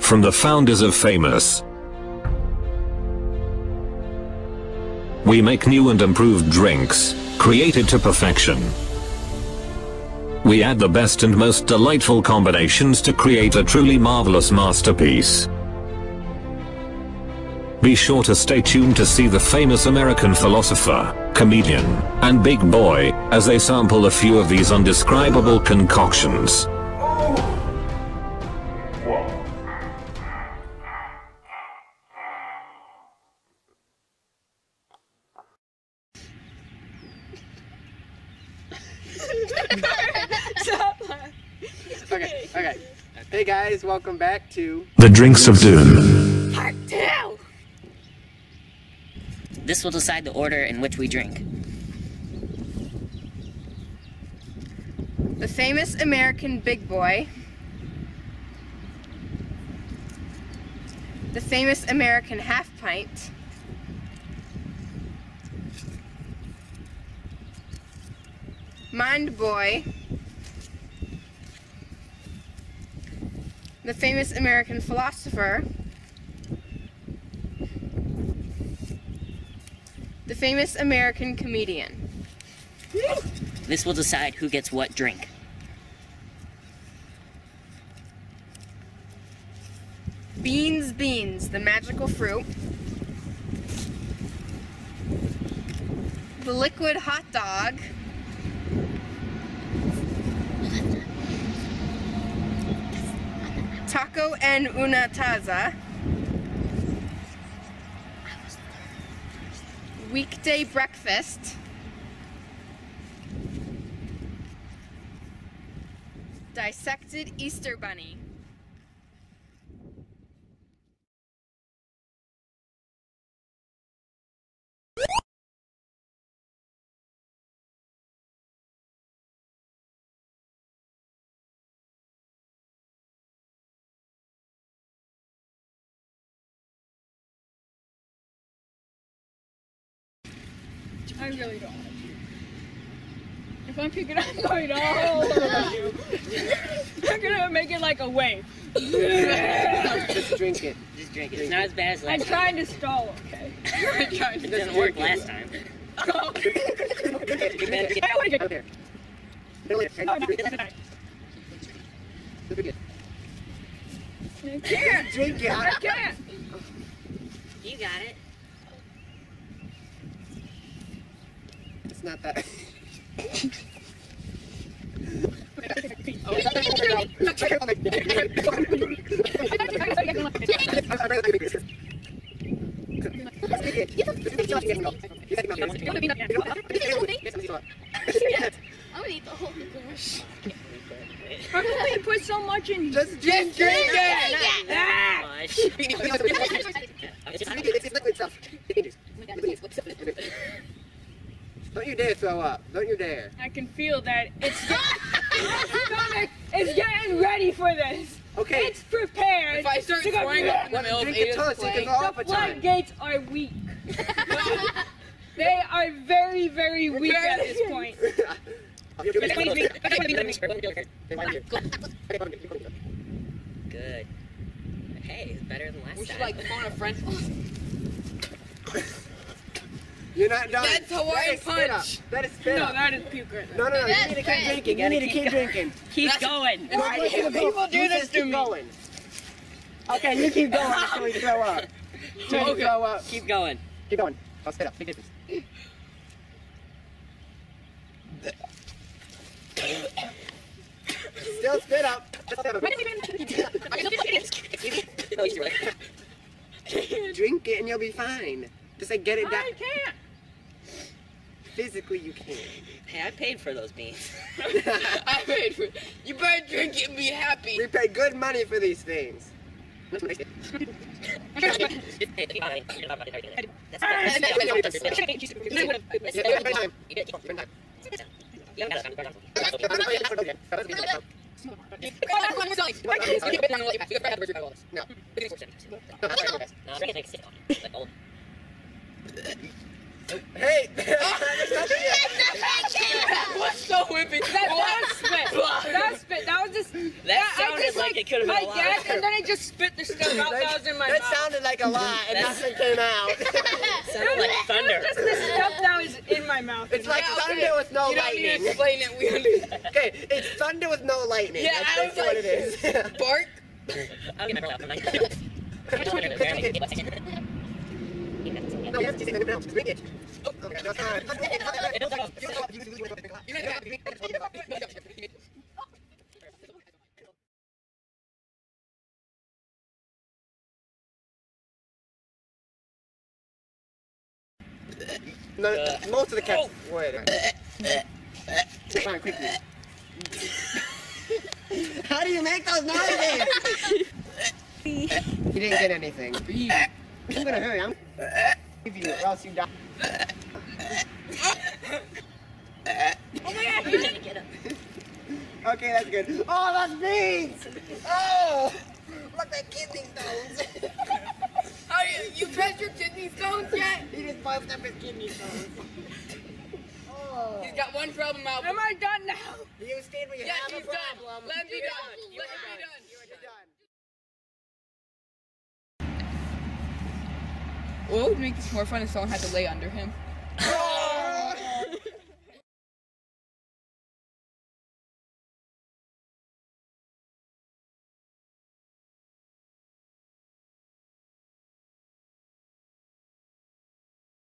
from the founders of Famous. We make new and improved drinks, created to perfection. We add the best and most delightful combinations to create a truly marvelous masterpiece. Be sure to stay tuned to see the famous American philosopher, comedian, and big boy, as they sample a few of these undescribable concoctions. Okay. Hey guys, welcome back to The Drinks of Doom. Part 2! This will decide the order in which we drink. The famous American big boy. The famous American half-pint. Mind boy. The famous American philosopher. The famous American comedian. This will decide who gets what drink. Beans, the magical fruit. The liquid hot dog. Taco and una taza. Weekday breakfast. Dissected Easter bunny. I really don't want to. If I'm picking up, I don't you. I'm gonna make it like a wave. Just drink it. Just drink it. It's not as bad as last I'm time. trying to stall, okay? It didn't work last time. Okay. I can't. Drink it. I can't. You got it. It's not that. I'm gonna eat the whole gosh. How come you put so much in? Just drink it. Don't you dare throw up. Don't you dare. I can feel that it's my stomach is getting ready for this. Okay. It's prepared. If I start throwing up in the middle of Drink a toast, you can throw up The a ton. floodgates are weak. They are very, very weak at this point. Good. Hey, it's better than last We should time. like phone a friend. You're not done. That's Hawaiian spit up. punch. That is spit No, up. that is puke right No, you need to keep drinking. You need to keep drinking. Keep going. Why do people do this to Keep me? going. Okay, you keep going until we throw up. Until you throw up. Keep going. Keep going. I'll spit up. Big difference. Still spit up. Drink it and you'll be fine. Just like get it down. I can't. Physically you can. Hey, I paid for those beans. I paid for it. You better drink it and be happy. We pay good money for these things. Hey! What's so whipping? That spit. That spit. That was just. That sounded like like it could've been I a lot. gagged and then I just spit the stuff out that was in my That mouth. sounded like a lot, and nothing came out. Sounded like thunder. Just the stuff that was in my mouth. It's like thunder with no You don't need to lightning. explain it. We understand. Okay, it's thunder with no lightning. Yeah, That's I was what like, it is. bark. I'll get my roll out from my No, you have to just drink it. Okay, that's fine. No, most of the cats. Wait. Fine, quickly. How do you make those noises? You didn't get anything. I'm gonna hurry. I'm gonna give you, or else you die. Oh my god, you didn't get him. Okay, that's good. Oh, that's beans! Oh! Look at kidney stones! How you pressed your kidney stones yet? He just puffed up his kidney stones. Oh. He's got one problem, Albert. Am I done now? You stayed where you Yeah, have a he's done. problem. Let him be You're done. You're Let him be done. done. You're done. What would make this more fun if someone had to lay under him?